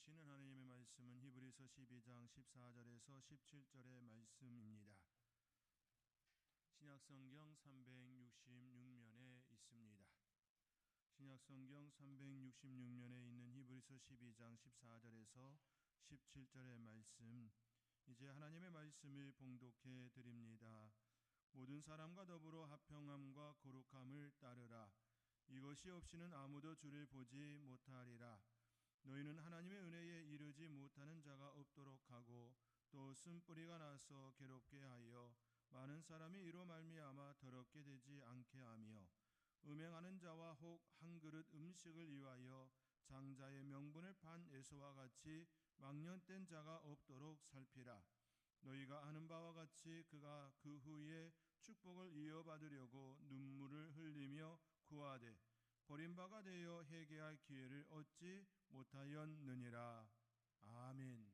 주시는 하나님의 말씀은 히브리서 12장 14절에서 17절의 말씀입니다. 신약성경 366면에 있습니다. 신약성경 366면에 있는 히브리서 12장 14절에서 17절의 말씀, 이제 하나님의 말씀을 봉독해 드립니다. 모든 사람과 더불어 화평함과 거룩함을 따르라. 이것이 없이는 아무도 주를 보지 못하리라. 너희는 하나님의 은혜에 이르지 못하는 자가 없도록 하고 또 쓴뿌리가 나서 괴롭게 하여 많은 사람이 이로 말미암아 더럽게 되지 않게 하며 음행하는 자와 혹 한 그릇 음식을 위하여 장자의 명분을 판 에서와 같이 망령된 자가 없도록 살피라. 너희가 아는 바와 같이 그가 그 후에 축복을 이어받으려고 눈물을 흘리며 구하되 버림바가 되어 회개할 기회를 얻지 못하였느니라. 아멘.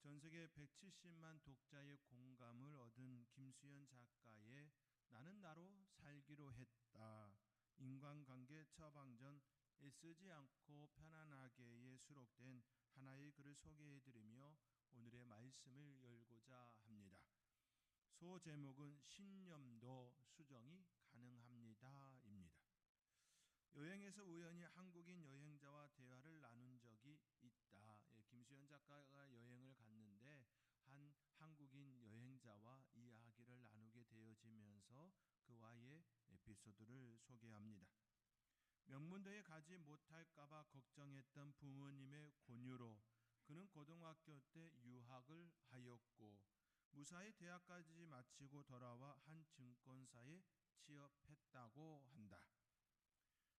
전세계 170만 독자의 공감을 얻은 김수현 작가의 나는 나로 살기로 했다, 인간관계 처방전 애쓰지 않고 편안하게에 수록된 하나의 글을 소개해드리며 오늘의 말씀을 열고자 합니다. 소제목은 신념도 수정이 가능합니다 입니다. 여행에서 우연히 한국인 여행자와 대화를 나눈 적이 있다. 김수현 작가가 여행을 갔는데 한 한국인 여행자와 이야기를 나누게 되어지면서 그와의 에피소드를 소개합니다. 명문대에 가지 못할까봐 걱정했던 부모님의 권유로 그는 고등학교 때 유학을 하였고 무사히 대학까지 마치고 돌아와 한 증권사에 취업했다고 한다.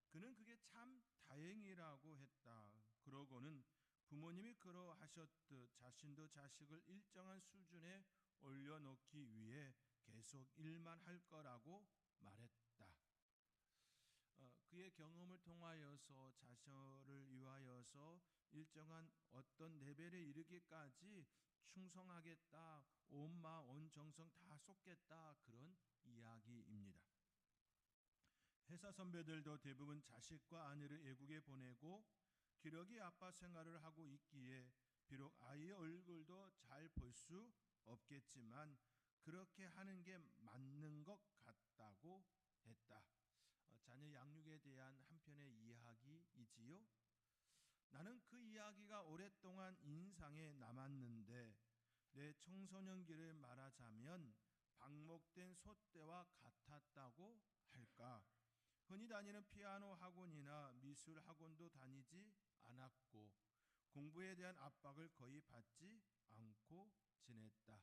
그는 그게 참 다행이라고 했다. 그러고는 부모님이 그러하셨듯 자신도 자식을 일정한 수준에 올려놓기 위해 계속 일만 할 거라고 말했다. 그의 경험을 통하여서 자녀를 위하여서 일정한 어떤 레벨에 이르기까지 충성하겠다, 온 마음 온 정성 다 쏟겠다, 그런 이야기입니다. 회사 선배들도 대부분 자식과 아내를 외국에 보내고 기러기 아빠 생활을 하고 있기에 비록 아이의 얼굴도 잘 볼 수 없겠지만 그렇게 하는 게 맞는 것 같다고 했다. 자녀 양육에 대한 한편의 이야기이지요. 나는 그 이야기가 오랫동안 인상에 남았는데 내 청소년기를 말하자면 방목된 소떼와 같았다고 할까. 흔히 다니는 피아노 학원이나 미술 학원도 다니지 않았고 공부에 대한 압박을 거의 받지 않고 지냈다.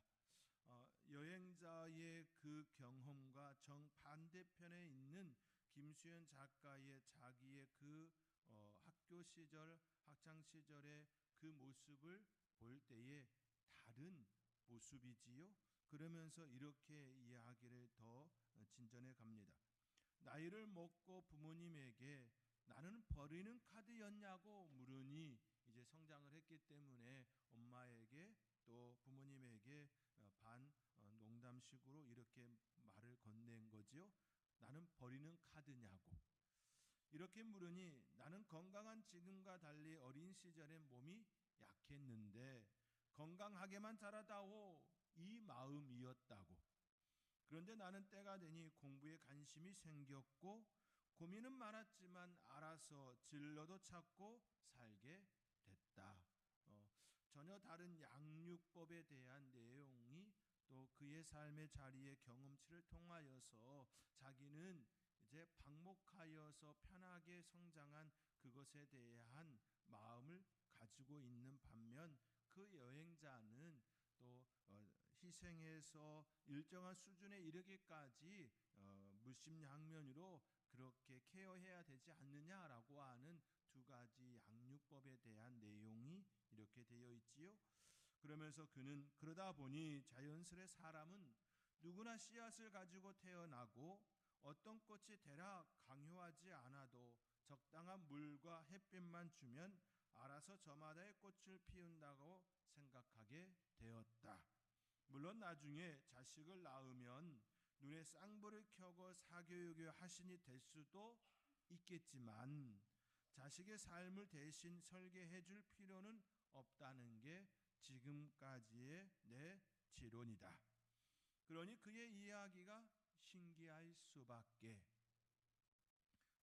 여행자의 그 경험과 정반대편에 있는 김수현 작가의 자기의 그 학교 시절, 학창 시절의 그 모습을 볼 때에 다른 모습이지요. 그러면서 이렇게 이야기를 더 진전해 갑니다. 나이를 먹고 부모님에게 나는 버리는 카드였냐고 물으니 이제 성장을 했기 때문에 엄마에게 또 부모님에게 반 농담식으로 이렇게 말을 건넨 거지요. 나는 버리는 카드냐고. 이렇게 물으니 나는 건강한 지금과 달리 어린 시절에 몸이 약했는데 건강하게만 자라다오, 이 마음이었다고. 그런데 나는 때가 되니 공부에 관심이 생겼고 고민은 많았지만 알아서 진로도 찾고 살게 됐다. 전혀 다른 양육법에 대한 내용이 또 그의 삶의 자리의 경험치를 통하여서 자기는 이제 방목하여서 편하게 성장한 그것에 대한 마음을 가지고 있는 반면 그 여행자는 또 희생해서 일정한 수준에 이르기까지 물심양면으로 그렇게 케어해야 되지 않느냐라고 하는 두 가지 양육법에 대한 내용이 이렇게 되어 있지요. 그러면서 그는 그러다 보니 자연스레 사람은 누구나 씨앗을 가지고 태어나고 어떤 꽃이 대략 강요하지 않아도 적당한 물과 햇빛만 주면 알아서 저마다의 꽃을 피운다고 생각하게 되었다. 물론 나중에 자식을 낳으면 눈에 쌍불을 켜고 사교육의 화신이 될 수도 있겠지만 자식의 삶을 대신 설계해 줄 필요는 없다는 게 지금까지의 내 지론이다. 그러니 그의 이야기가 신기할 수밖에.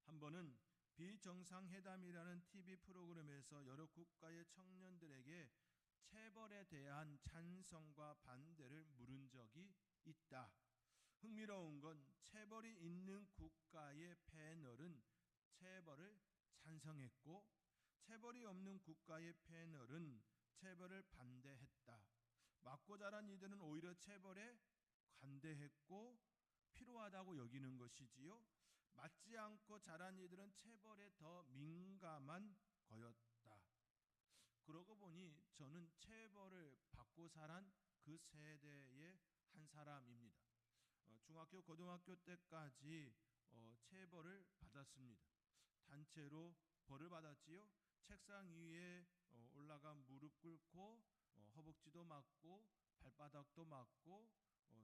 한 번은 비정상회담이라는 TV 프로그램에서 여러 국가의 청년들에게 체벌에 대한 찬성과 반대를 물은 적이 있다. 흥미로운 건 체벌이 있는 국가의 패널은 체벌을 찬성했고 체벌이 없는 국가의 패널은 체벌을 반대했다. 맞고 자란 이들은 오히려 체벌에 관대했고 필요하다고 여기는 것이지요. 맞지 않고 자란 이들은 체벌에 더 민감한 거였다. 그러고 보니 저는 체벌을 받고 자란 그 세대의 한 사람입니다. 중학교, 고등학교 때까지 체벌을 받았습니다. 단체로 벌을 받았지요. 책상 위에 올라가 무릎 꿇고 허벅지도 맞고 발바닥도 맞고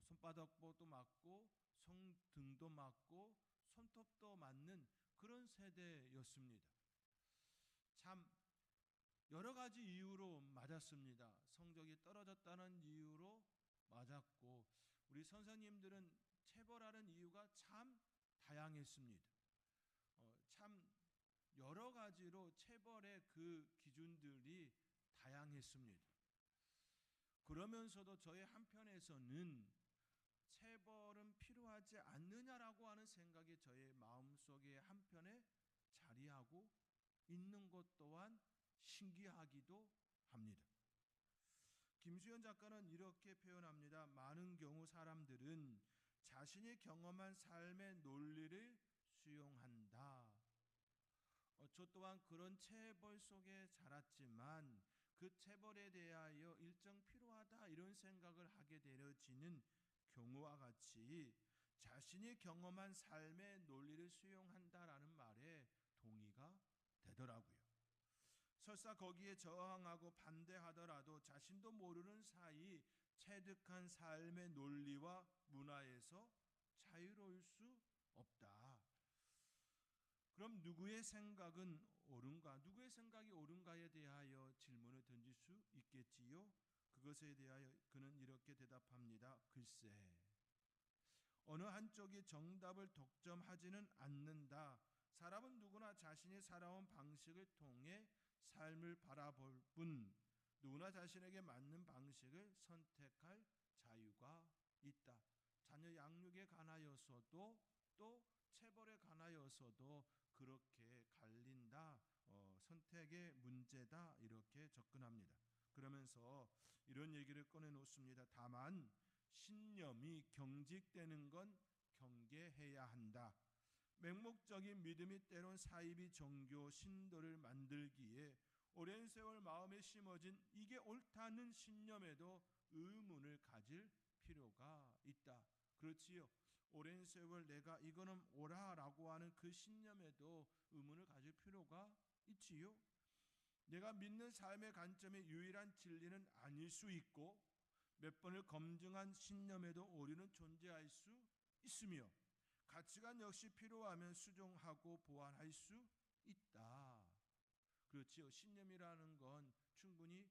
손바닥도 맞고 손등도 맞고 손톱도 맞는 그런 세대였습니다. 참 여러 가지 이유로 맞았습니다. 성적이 떨어졌다는 이유로 맞았고 우리 선생님들은 체벌하는 이유가 참 다양했습니다. 참 여러 가지로 체벌의 그 기준들이 다양했습니다. 그러면서도 저의 한편에서는 체벌은 필요하지 않느냐라고 하는 생각이 저의 마음속에 한편에 자리하고 있는 것 또한 신기하기도 합니다. 김수현 작가는 이렇게 표현합니다. 많은 경우 사람들은 자신이 경험한 삶의 논리를 수용한다. 저 또한 그런 체벌 속에 자랐지만 그 체벌에 대하여 일정 필요하다 이런 생각을 하게 되어지는 경우와 같이 자신이 경험한 삶의 논리를 수용한다라는 말에 동의가 되더라고요. 설사 거기에 저항하고 반대하더라도 자신도 모르는 사이 체득한 삶의 논리와 문화에서 자유로울 수 없다. 그럼 누구의 생각은 옳은가? 누구의 생각이 옳은가에 대하여 질문을 던질 수 있겠지요? 그것에 대하여 그는 이렇게 대답합니다. 글쎄, 어느 한쪽이 정답을 독점하지는 않는다. 사람은 누구나 자신이 살아온 방식을 통해 삶을 바라볼 뿐 누구나 자신에게 맞는 방식을 선택할 자유가 있다. 자녀 양육에 관하여서도 또 체벌에 관하여서도 그렇게 갈린다. 선택의 문제다. 이렇게 접근합니다. 그러면서 이런 얘기를 꺼내놓습니다. 다만 신념이 경직되는 건 경계해야 한다. 맹목적인 믿음이 때론 사이비 종교 신도를 만들기에 오랜 세월 마음에 심어진 이게 옳다는 신념에도 의문을 가질 필요가 있다. 그렇지요. 오랜 세월 내가 이거는 옳아라고 하는 그 신념에도 의문을 가질 필요가 있지요. 내가 믿는 삶의 관점의 유일한 진리는 아닐 수 있고 몇 번을 검증한 신념에도 오류는 존재할 수 있으며 가치관 역시 필요하면 수정하고 보완할 수 있다. 그렇지요. 신념이라는 건 충분히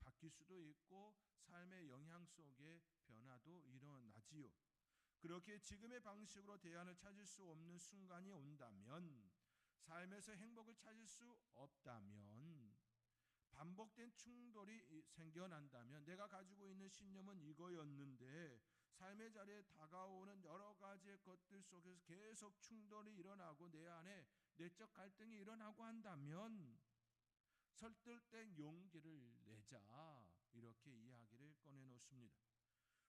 바뀔 수도 있고 삶의 영향 속에 변화도 일어나지요. 그렇게 지금의 방식으로 대안을 찾을 수 없는 순간이 온다면, 삶에서 행복을 찾을 수 없다면, 반복된 충돌이 생겨난다면 내가 가지고 있는 신념은 이거였는데 삶의 자리에 다가오는 여러 가지의 것들 속에서 계속 충돌이 일어나고 내 안에 내적 갈등이 일어나고 한다면 설득된 용기를 내자. 이렇게 이야기를 꺼내놓습니다.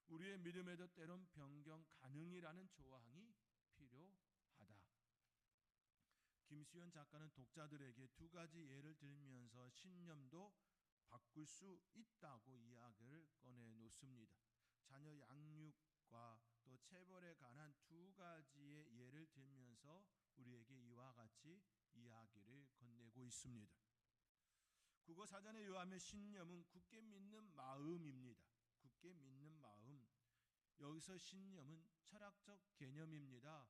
우리의 믿음에도 때론 변경 가능이라는 조항이 필요하다. 김수현 작가는 독자들에게 두 가지 예를 들면서 신념도 바꿀 수 있다고 이야기를 꺼내놓습니다. 자녀 양육과 또 체벌에 관한 두 가지의 예를 들면서 우리에게 이와 같이 이야기를 건네고 있습니다. 국어사전에 의하면 신념은 굳게 믿는 마음입니다. 굳게 믿는 마음. 여기서 신념은 철학적 개념입니다.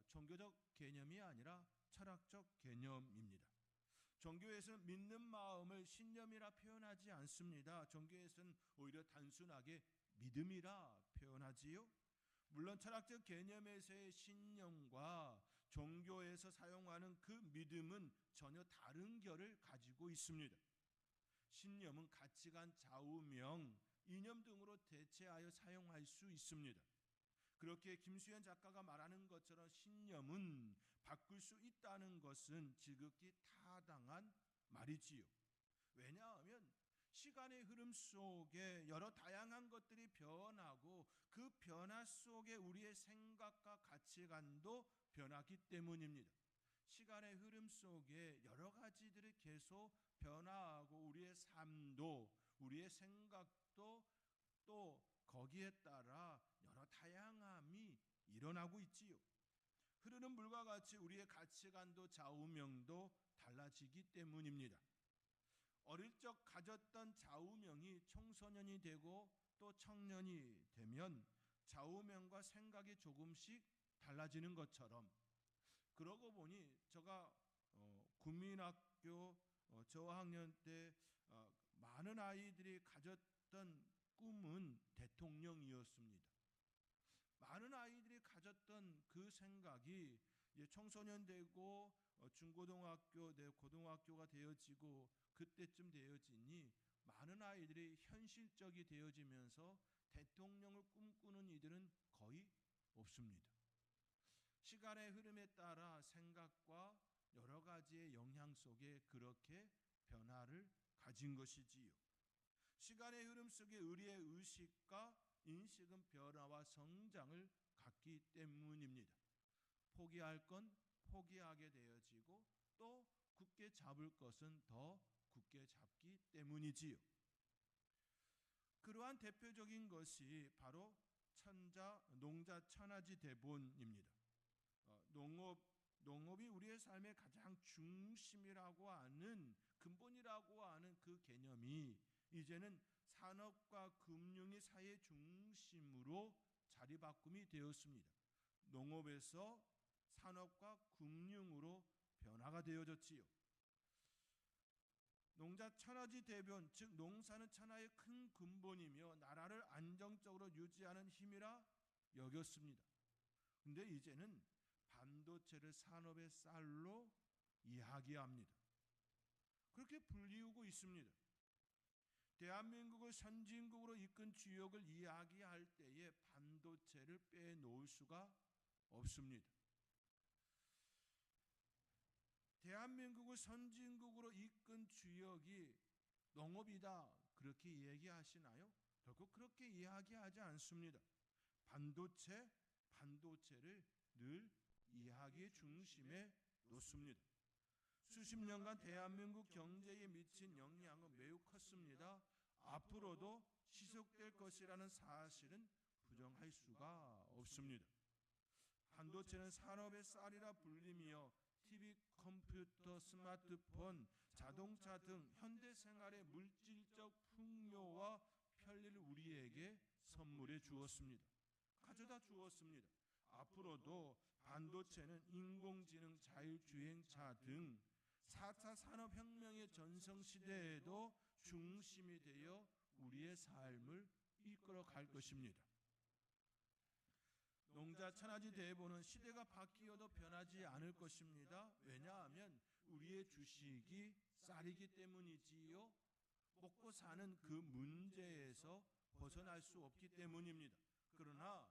종교적 개념이 아니라 철학적 개념입니다. 종교에서는 믿는 마음을 신념이라 표현하지 않습니다. 종교에서는 오히려 단순하게 믿음이라 표현하지요. 물론 철학적 개념에서의 신념과 종교에서 사용하는 그 믿음은 전혀 다른 결을 가지고 있습니다. 신념은 가치관, 좌우명, 이념 등으로 대체하여 사용할 수 있습니다. 그렇게 김수현 작가가 말하는 것처럼 신념은 바꿀 수 있다는 것은 지극히 타당한 말이지요. 왜냐하면 시간의 흐름 속에 여러 다양한 것들이 변하고 그 변화 속에 우리의 생각과 가치관도 변하기 때문입니다. 시간의 흐름 속에 여러 가지들이 계속 변화하고 우리의 삶도 우리의 생각도 또 거기에 따라 여러 다양함이 일어나고 있지요. 흐르는 물과 같이 우리의 가치관도 좌우명도 달라지기 때문입니다. 어릴 적 가졌던 좌우명이 청소년이 되고 또 청년이 되면 좌우명과 생각이 조금씩 달라지는 것처럼, 그러고 보니 제가 국민학교 저학년 때 많은 아이들이 가졌던 꿈은 대통령이었습니다. 많은 아이들이 가졌던 그 생각이 청소년 되고 중고등학교, 고등학교가 되어지고 그때쯤 되어지니 많은 아이들이 현실적이 되어지면서 대통령을 꿈꾸는 이들은 거의 없습니다. 시간의 흐름에 따라 생각과 여러 가지의 영향 속에 그렇게 변화를 가진 것이지요. 시간의 흐름 속에 우리의 의식과 인식은 변화와 성장을 갖기 때문입니다. 포기할 건 포기하게 되어지고 또 굳게 잡을 것은 더 굳게 잡기 때문이지요. 그러한 대표적인 것이 바로 농자 천하지 대본입니다. 농업이 우리의 삶의 가장 중심이라고 하는, 근본이라고 하는 그 개념이 이제는 산업과 금융이 사회 중심으로 자리바꿈이 되었습니다. 농업에서 산업과 금융으로 변화가 되어졌지요. 농자 천하지 대변, 즉 농사는 천하의 큰 근본이며 나라를 안정적으로 유지하는 힘이라 여겼습니다. 그런데 이제는 반도체를 산업의 쌀로 이야기합니다. 그렇게 불리우고 있습니다. 대한민국을 선진국으로 이끈 주역을 이야기할 때에 반도체를 빼놓을 수가 없습니다. 대한민국을 선진국으로 이끈 주역이 농업이다, 그렇게 얘기하시나요? 결국 그렇게 이야기하지 않습니다. 반도체를 늘 이야기의 중심에 놓습니다. 수십 년간 대한민국 경제에 미친 영향은 매우 컸습니다. 앞으로도 지속될 것이라는 사실은 부정할 수가 없습니다. 반도체는 산업의 쌀이라 불리며 TV, 컴퓨터, 스마트폰, 자동차 등 현대 생활의 물질적 풍요와 편리를 우리에게 선물해 주었습니다. 가져다 주었습니다. 앞으로도 반도체는 인공지능, 자율주행차 등 4차 산업혁명의 전성시대에도 중심이 되어 우리의 삶을 이끌어갈 것입니다. 농자 천하지 대본은 시대가 바뀌어도 변하지 않을 것입니다. 왜냐하면 우리의 주식이 쌀이기 때문이지요. 먹고 사는 그 문제에서 벗어날 수 없기 때문입니다. 그러나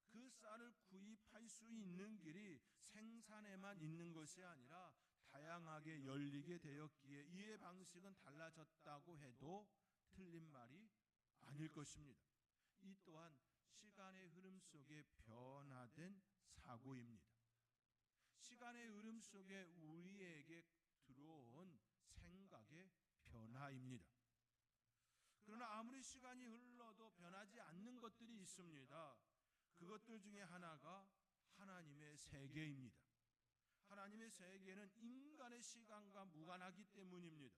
그 쌀을 구입할 수 있는 길이 생산에만 있는 것이 아니라 다양하게 열리게 되었기에 이해 방식은 달라졌다고 해도 틀린 말이 아닐 것입니다. 이 또한 시간의 흐름 속에 변화된 사고입니다. 시간의 흐름 속에 우리에게 들어온 생각의 변화입니다. 그러나 아무리 시간이 흘러도 변하지 않는 것들이 있습니다. 그것들 중에 하나가 하나님의 세계입니다. 하나님의 세계는 인간의 시간과 무관하기 때문입니다.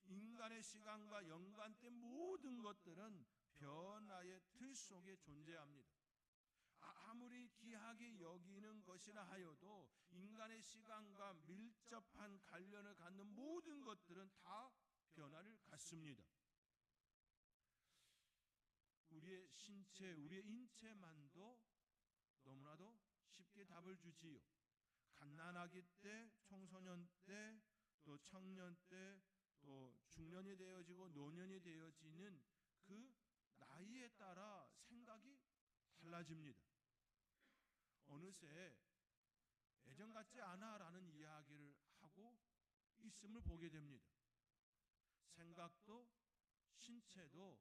인간의 시간과 연관된 모든 것들은 변화의 틀 속에 존재합니다. 아무리 귀하게 여기는 것이라 하여도 인간의 시간과 밀접한 관련을 갖는 모든 것들은 다 변화를 갖습니다. 우리의 신체, 우리의 인체만도 너무나도 쉽게 답을 주지요. 갓난아기 때, 청소년 때, 또 청년 때, 또 중년이 되어지고 노년이 되어지는 그 나이에 따라 생각이 달라집니다. 어느새 예전 같지 않아 라는 이야기를 하고 있음을 보게 됩니다. 생각도 신체도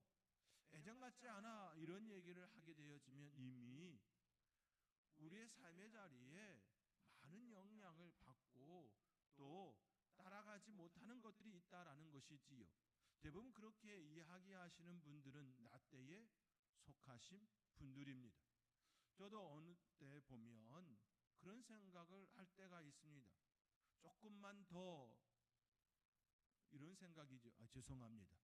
예전 같지 않아 이런 얘기를 하게 되어지면 이미 우리의 삶의 자리에 많은 영향을 받고 또 따라가지 못하는 것들이 있다라는 것이지요. 대부분 그렇게 이야기하시는 분들은 나때에 속하신 분들입니다. 저도 어느 때 보면 그런 생각을 할 때가 있습니다. 조금만 더 이런 생각이죠. 죄송합니다.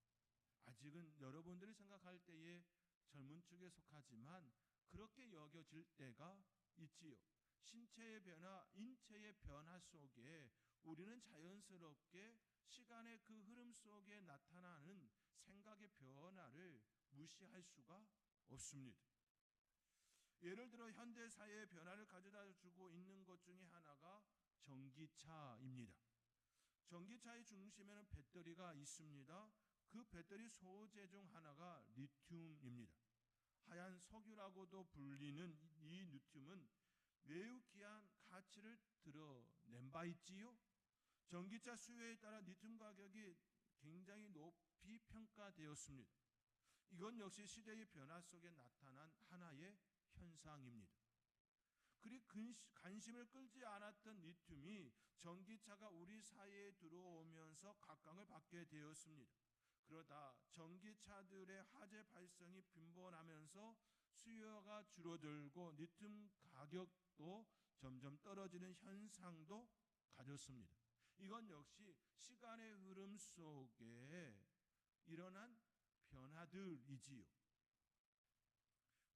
아직은 여러분들이 생각할 때에 젊은 축에 속하지만 그렇게 여겨질 때가 있지요. 신체의 변화, 인체의 변화 속에 우리는 자연스럽게 시간의 그 흐름 속에 나타나는 생각의 변화를 무시할 수가 없습니다. 예를 들어 현대사회의 변화를 가져다 주고 있는 것 중에 하나가 전기차입니다. 전기차의 중심에는 배터리가 있습니다. 그 배터리 소재 중 하나가 리튬입니다. 하얀 석유라고도 불리는 이 리튬은 매우 귀한 가치를 드러낸 바 있지요. 전기차 수요에 따라 리튬 가격이 굉장히 높이 평가되었습니다. 이건 역시 시대의 변화 속에 나타난 하나의 현상입니다. 그리 관심을 끌지 않았던 리튬이 전기차가 우리 사회에 들어오면서 각광을 받게 되었습니다. 그러다 전기차들의 화재 발생이 빈번하면서 수요가 줄어들고 리튬 가격도 점점 떨어지는 현상도 가졌습니다. 이건 역시 시간의 흐름 속에 일어난 변화들이지요.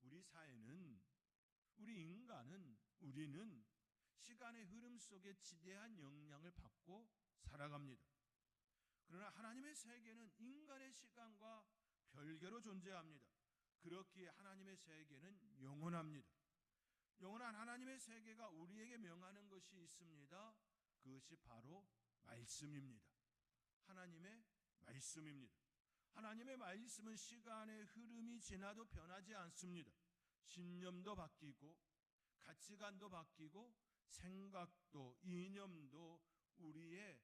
우리 사회는, 우리 인간은, 우리는 시간의 흐름 속에 지대한 영향을 받고 살아갑니다. 그러나 하나님의 세계는 인간의 시간과 별개로 존재합니다. 그렇기에 하나님의 세계는 영원합니다. 영원한 하나님의 세계가 우리에게 명하는 것이 있습니다. 그것이 바로 말씀입니다. 하나님의 말씀입니다. 하나님의 말씀은 시간의 흐름이 지나도 변하지 않습니다. 신념도 바뀌고 가치관도 바뀌고 생각도 이념도 우리의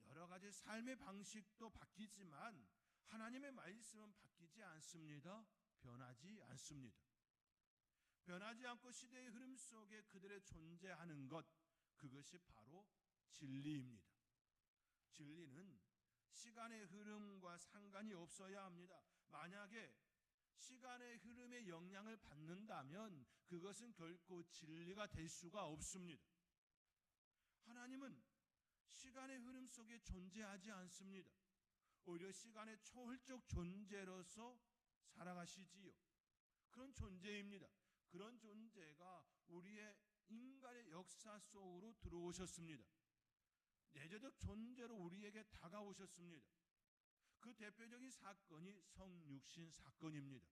여러 가지 삶의 방식도 바뀌지만 하나님의 말씀은 바뀌지 않습니다. 변하지 않습니다. 변하지 않고 시대의 흐름 속에 그들의 존재하는 것, 그것이 바로 진리입니다. 진리는 시간의 흐름과 상관이 없어야 합니다. 만약에 시간의 흐름에 영향을 받는다면 그것은 결코 진리가 될 수가 없습니다. 하나님은 시간의 흐름 속에 존재하지 않습니다. 오히려 시간의 초월적 존재로서 살아가시지요. 그런 존재입니다. 그런 존재가 우리의 인간의 역사 속으로 들어오셨습니다. 내재적 존재로 우리에게 다가오셨습니다. 그 대표적인 사건이 성육신 사건입니다.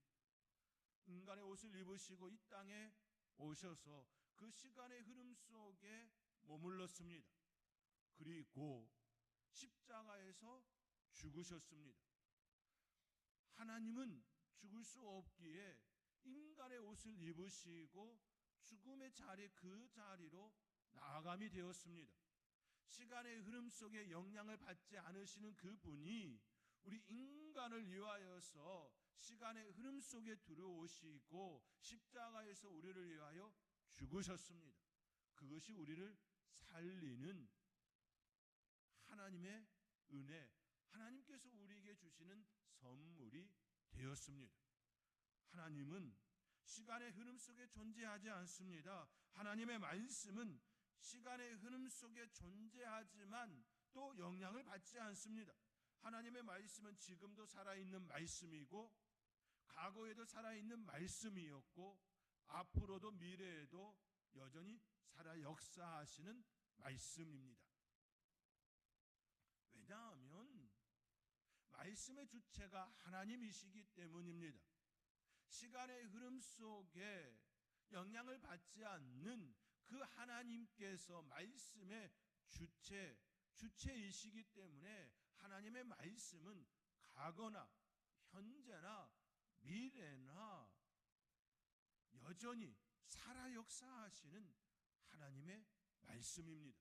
인간의 옷을 입으시고 이 땅에 오셔서 그 시간의 흐름 속에 머물렀습니다. 그리고 십자가에서 죽으셨습니다. 하나님은 죽을 수 없기에 인간의 옷을 입으시고 죽음의 자리 그 자리로 나아감이 되었습니다. 시간의 흐름 속에 영향을 받지 않으시는 그분이 우리 인간을 위하여서 시간의 흐름 속에 들어오시고 십자가에서 우리를 위하여 죽으셨습니다. 그것이 우리를 살리는 하나님의 은혜, 하나님께서 우리에게 주시는 선물이 되었습니다. 하나님은 시간의 흐름 속에 존재하지 않습니다. 하나님의 말씀은 시간의 흐름 속에 존재하지만 또 영향을 받지 않습니다. 하나님의 말씀은 지금도 살아있는 말씀이고 과거에도 살아있는 말씀이었고 앞으로도 미래에도 여전히 살아 역사하시는 말씀입니다. 왜냐하면 말씀의 주체가 하나님이시기 때문입니다. 시간의 흐름 속에 영향을 받지 않는 그 하나님께서 말씀의 주체이시기 때문에 하나님의 말씀은 과거나 현재나 미래나 여전히 살아 역사하시는 하나님의 말씀입니다.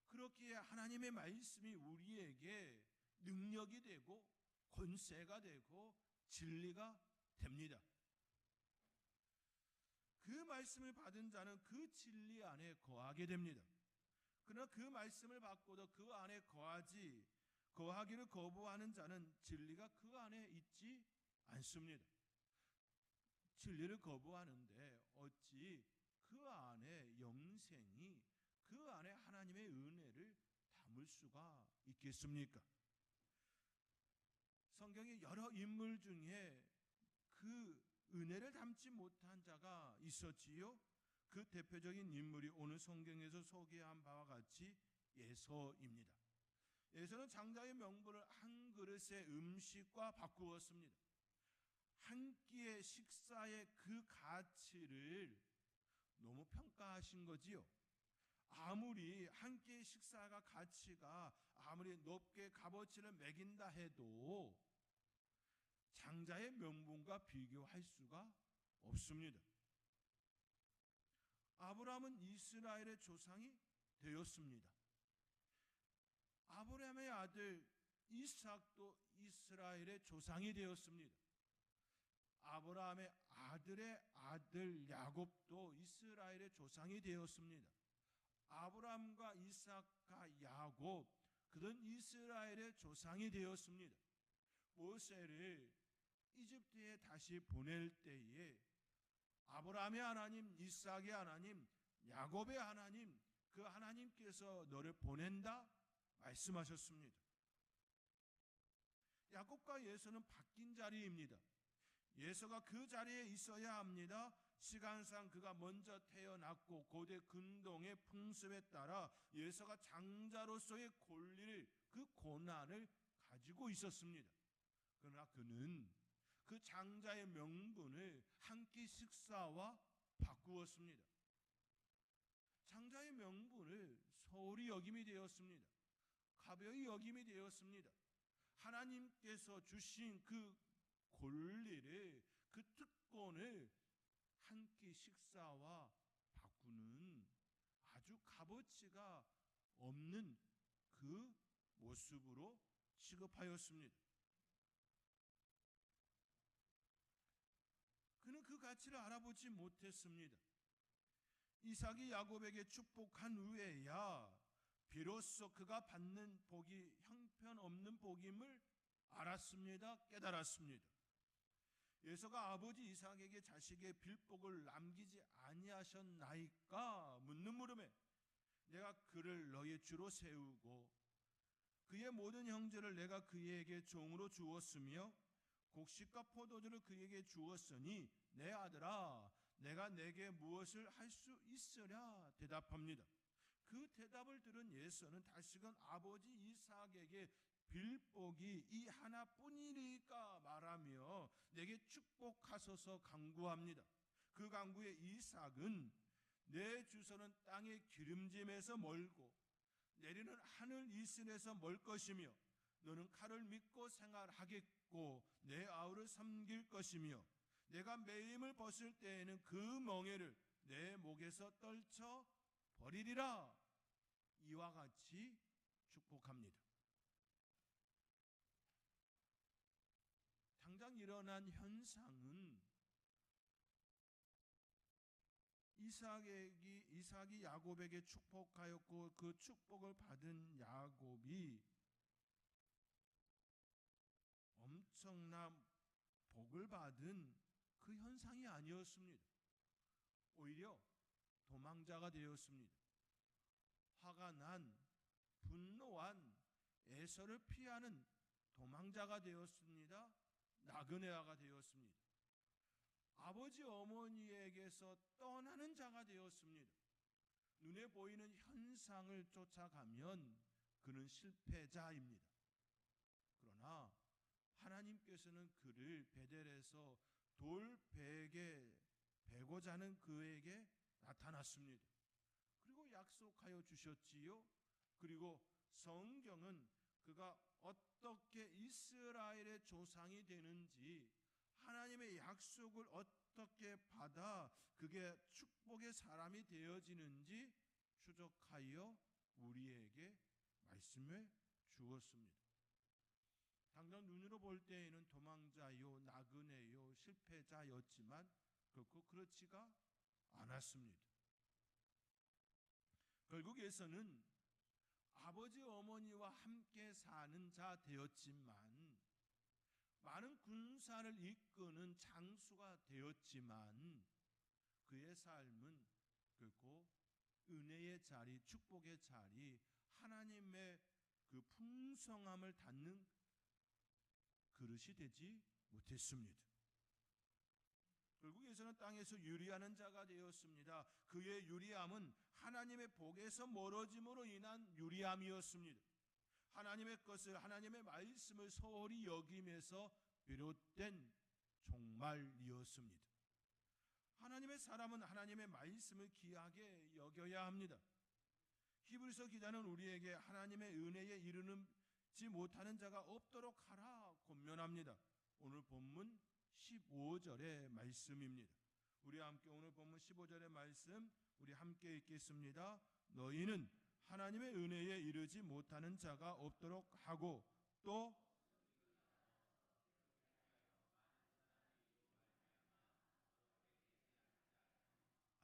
그렇기에 하나님의 말씀이 우리에게 능력이 되고 권세가 되고 진리가 됩니다. 그 말씀을 받은 자는 그 진리 안에 거하게 됩니다. 그러나 그 말씀을 받고도 그 안에 거하기를 거부하는 자는 진리가 그 안에 있지 않습니다. 진리를 거부하는데 어찌 그 안에 영생이, 그 안에 하나님의 은혜를 담을 수가 있겠습니까? 성경의 여러 인물 중에 그 은혜를 담지 못한 자가 있었지요. 그 대표적인 인물이 오늘 성경에서 소개한 바와 같이 예서입니다. 예서는 장자의 명분을 한 그릇의 음식과 바꾸었습니다. 한 끼의 식사의 그 가치를 너무 평가하신 거지요. 아무리 한 끼의 식사가 가치가 아무리 높게 값어치를 매긴다 해도 장자의 명분과 비교할 수가 없습니다. 아브라함은 이스라엘의 조상이 되었습니다. 아브라함의 아들 이삭도 이스라엘의 조상이 되었습니다. 아브라함의 아들의 아들 야곱도 이스라엘의 조상이 되었습니다. 아브라함과 이삭과 야곱, 그들은 이스라엘의 조상이 되었습니다. 모세를 이집트에 다시 보낼 때에 아브라함의 하나님, 이삭의 하나님, 야곱의 하나님, 그 하나님께서 너를 보낸다 말씀하셨습니다. 야곱과 예서는 바뀐 자리입니다. 예서가 그 자리에 있어야 합니다. 시간상 그가 먼저 태어났고 고대 근동의 풍습에 따라 예서가 장자로서의 권리를, 그 고난을 가지고 있었습니다. 그러나 그는 그 장자의 명분을 한 끼 식사와 바꾸었습니다. 장자의 명분을 소홀히 여김이 되었습니다. 가벼이 여김이 되었습니다. 하나님께서 주신 그 권리를, 그 특권을 한 끼 식사와 바꾸는 아주 값어치가 없는 그 모습으로 취급하였습니다. 그는 그 가치를 알아보지 못했습니다. 이삭이 야곱에게 축복한 후에야 비로소 그가 받는 복이 형편없는 복임을 알았습니다. 깨달았습니다. 예서가 아버지 이삭에게 자식의 빌복을 남기지 아니하셨나이까 묻는 물음에 내가 그를 너의 주로 세우고 그의 모든 형제를 내가 그에게 종으로 주었으며 곡식과 포도주를 그에게 주었으니 내 아들아 내가 내게 무엇을 할 수 있으랴 대답합니다. 그 대답을 들은 예서는 다시금 아버지 이삭에게 빌복이 이 하나뿐이리까 말하며 내게 축복하소서 간구합니다. 그 간구에 이삭은 내 주소는 땅의 기름짐에서 멀고 내리는 하늘 이슬에서 멀 것이며 너는 칼을 믿고 생활하겠고 내 아우를 섬길 것이며 내가 매임을 벗을 때에는 그 멍에를 내 목에서 떨쳐 버리리라. 이와 같이 축복합니다. 당장 일어난 현상은 이삭이 야곱에게 축복하였고 그 축복을 받은 야곱이 엄청난 복을 받은 그 현상이 아니었습니다. 오히려 도망자가 되었습니다. 화가 난, 분노한 에서를 피하는 도망자가 되었습니다. 나그네아가 되었습니다. 아버지 어머니에게서 떠나는 자가 되었습니다. 눈에 보이는 현상을 쫓아가면 그는 실패자입니다. 그러나 하나님께서는 그를 베델에서 돌베개 베고자 하는 그에게 나타났습니다. 그리고 약속하여 주셨지요. 그리고 성경은 그가 어떻게 이스라엘의 조상이 되는지, 하나님의 약속을 어떻게 받아 그게 축복의 사람이 되어지는지 추적하여 우리에게 말씀해 주었습니다. 당장 눈으로 볼 때에는 도망자요, 나그네요, 실패자였지만 결코 그렇지가 않았습니다. 결국에서는 아버지 어머니와 함께 사는 자 되었지만, 많은 군사를 이끄는 장수가 되었지만, 그의 삶은 결코 은혜의 자리, 축복의 자리, 하나님의 그 풍성함을 닫는 그릇이 되지 못했습니다. 결국에서는 땅에서 유리하는 자가 되었습니다. 그의 유리함은 하나님의 복에서 멀어짐으로 인한 유리함이었습니다. 하나님의 것을, 하나님의 말씀을 소홀히 여김에서 비롯된 종말이었습니다. 하나님의 사람은 하나님의 말씀을 귀하게 여겨야 합니다. 히브리서 기자는 우리에게 하나님의 은혜에 이르지 못하는 자가 없도록 하라 권면합니다. 오늘 본문 15절의 말씀입니다. 우리 함께 오늘 본문 15절의 말씀 우리 함께 읽겠습니다. 너희는 하나님의 은혜에 이르지 못하는 자가 없도록 하고 또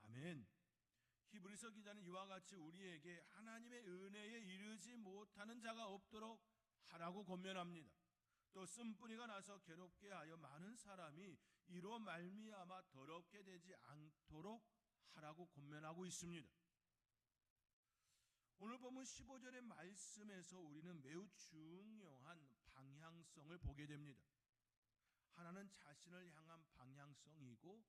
아멘. 히브리서 기자는 이와 같이 우리에게 하나님의 은혜에 이르지 못하는 자가 없도록 하라고 권면합니다. 또 쓴뿌리가 나서 괴롭게 하여 많은 사람이 이로 말미암아 더럽게 되지 않도록 하라고 권면하고 있습니다. 오늘 보면 15절의 말씀에서 우리는 매우 중요한 방향성을 보게 됩니다. 하나는 자신을 향한 방향성이고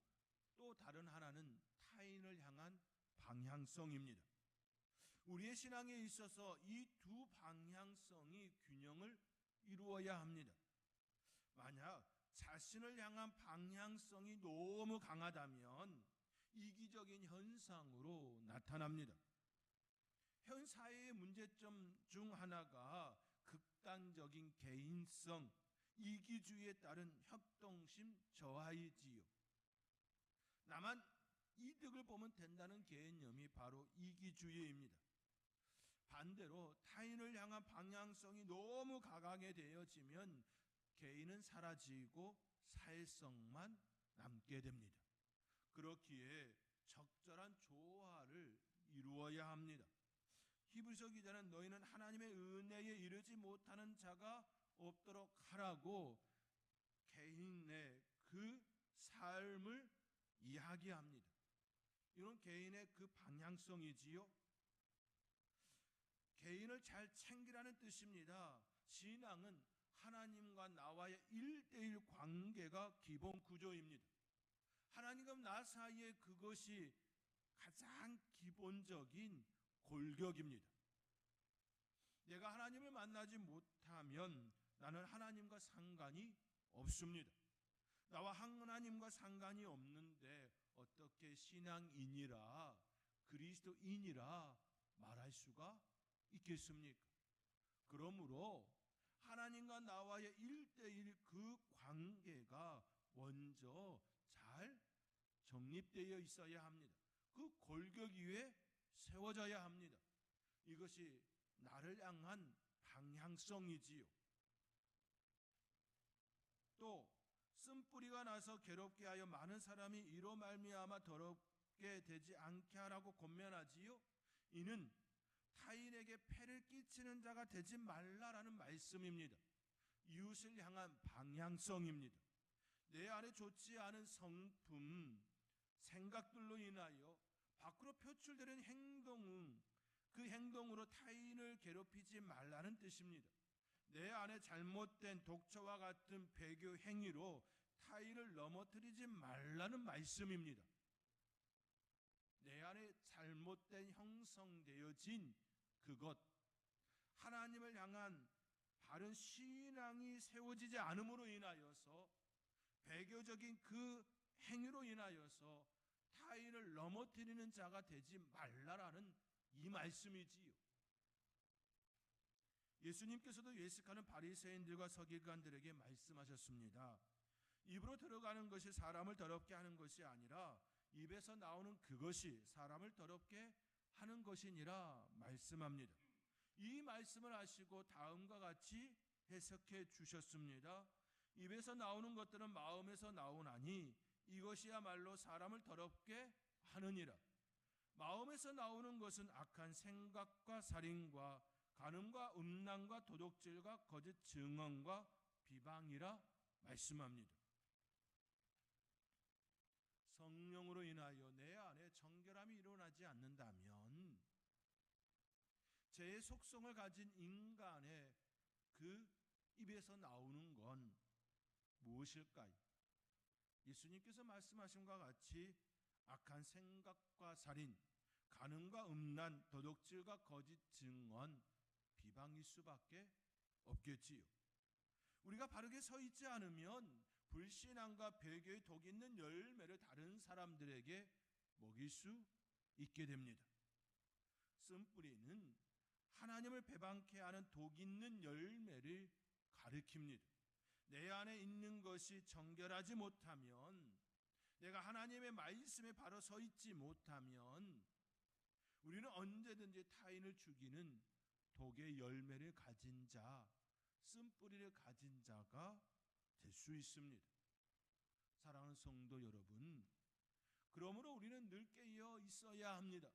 또 다른 하나는 타인을 향한 방향성입니다. 우리의 신앙에 있어서 이 두 방향성이 균형을 이루어야 합니다. 만약 자신을 향한 방향성이 너무 강하다면 이기적인 현상으로 나타납니다. 현 사회의 문제점 중 하나가 극단적인 개인성, 이기주의에 따른 협동심 저하이지요. 나만 이득을 보면 된다는 개념이 바로 이기주의입니다. 반대로 타인을 향한 방향성이 너무 강하게 되어지면 개인은 사라지고 사회성만 남게 됩니다. 그렇기에 적절한 조화를 이루어야 합니다. 히브리서 기자는 너희는 하나님의 은혜에 이르지 못하는 자가 없도록 하라고 개인의 그 삶을 이야기합니다. 이런 개인의 그 방향성이지요. 개인을 잘 챙기라는 뜻입니다. 신앙은 하나님과 나와의 1:1 관계가 기본 구조입니다. 하나님과 나 사이에 그것이 가장 기본적인 골격입니다. 내가 하나님을 만나지 못하면 나는 하나님과 상관이 없습니다. 나와 하나님과 상관이 없는데 어떻게 신앙인이라 그리스도인이라 말할 수가 있겠습니까? 그러므로 하나님과 나와의 1:1 그 관계가 먼저 잘 정립되어 있어야 합니다. 그 골격 위에 세워져야 합니다. 이것이 나를 향한 방향성이지요. 또 쓴뿌리가 나서 괴롭게 하여 많은 사람이 이로 말미암아 더럽게 되지 않게 하라고 권면하지요. 이는 타인에게 폐를 끼치는 자가 되지 말라라는 말씀입니다. 이웃을 향한 방향성입니다. 내 안에 좋지 않은 성품, 생각들로 인하여 밖으로 표출되는 행동은 그 행동으로 타인을 괴롭히지 말라는 뜻입니다. 내 안에 잘못된 독처와 같은 배교 행위로 타인을 넘어뜨리지 말라는 말씀입니다. 내 안에 잘못된 형성되어진 그것, 하나님을 향한 바른 신앙이 세워지지 않음으로 인하여서 배교적인 그 행위로 인하여서 타인을 넘어뜨리는 자가 되지 말라라는 이 말씀이지요. 예수님께서도 예식하는 바리새인들과 서기관들에게 말씀하셨습니다. 입으로 들어가는 것이 사람을 더럽게 하는 것이 아니라 입에서 나오는 그것이 사람을 더럽게 하는 것이니라 말씀합니다. 이 말씀을 하시고 다음과 같이 해석해 주셨습니다. 입에서 나오는 것들은 마음에서 나오나니 이것이야말로 사람을 더럽게 하느니라. 마음에서 나오는 것은 악한 생각과 살인과 간음과 음란과 도둑질과 거짓 증언과 비방이라 말씀합니다. 성령으로 인하여 내 안에 정결함이 일어나지 않는다면 제 속성을 가진 인간의 그 입에서 나오는 건 무엇일까요? 예수님께서 말씀하신 것과 같이 악한 생각과 살인, 간음과 음란, 도둑질과 거짓 증언, 비방일 수밖에 없겠지요. 우리가 바르게 서 있지 않으면 불신앙과 배교의 독 있는 열매를 다른 사람들에게 먹일 수 있게 됩니다. 쓴뿌리는 하나님을 배반케 하는 독 있는 열매를 가리킵니다. 내 안에 있는 것이 정결하지 못하면, 내가 하나님의 말씀에 바로 서 있지 못하면 우리는 언제든지 타인을 죽이는 독의 열매를 가진 자, 쓴뿌리를 가진 자가 될 수 있습니다. 사랑하는 성도 여러분, 그러므로 우리는 늘 깨어 있어야 합니다.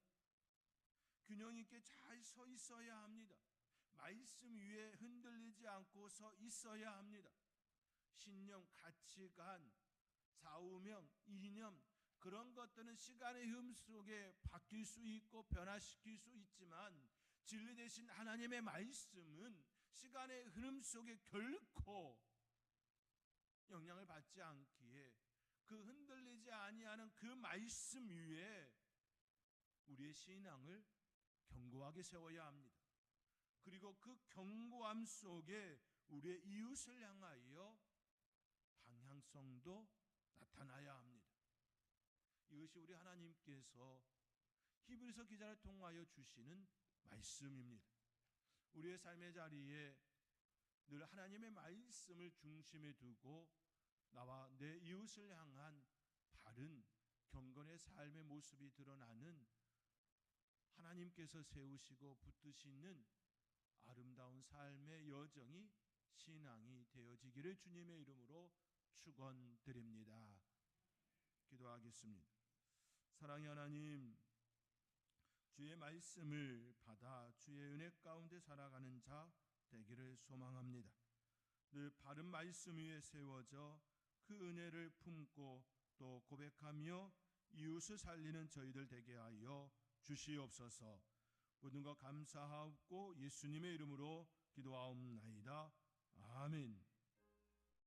균형 있게 잘 서 있어야 합니다. 말씀 위에 흔들리지 않고 서 있어야 합니다. 신념, 가치관, 좌우명, 이념, 그런 것들은 시간의 흐름 속에 바뀔 수 있고 변화시킬 수 있지만 진리 되신 하나님의 말씀은 시간의 흐름 속에 결코 영향을 받지 않기에 그 흔들리지 아니하는 그 말씀 위에 우리의 신앙을 견고하게 세워야 합니다. 그리고 그 견고함 속에 우리의 이웃을 향하여 방향성도 나타나야 합니다. 이것이 우리 하나님께서 히브리서 기자를 통하여 주시는 말씀입니다. 우리의 삶의 자리에 늘 하나님의 말씀을 중심에 두고 나와 내 이웃을 향한 바른 경건의 삶의 모습이 드러나는 하나님께서 세우시고 붙드시는 아름다운 삶의 여정이 신앙이 되어지기를 주님의 이름으로 축원드립니다. 기도하겠습니다. 사랑의 하나님, 주의 말씀을 받아 주의 은혜 가운데 살아가는 자 되기를 소망합니다. 늘 바른 말씀 위에 세워져 그 은혜를 품고 또 고백하며 이웃을 살리는 저희들 되게 하여 주시옵소서. 모든 것 감사하옵고 예수님의 이름으로 기도하옵나이다. 아멘.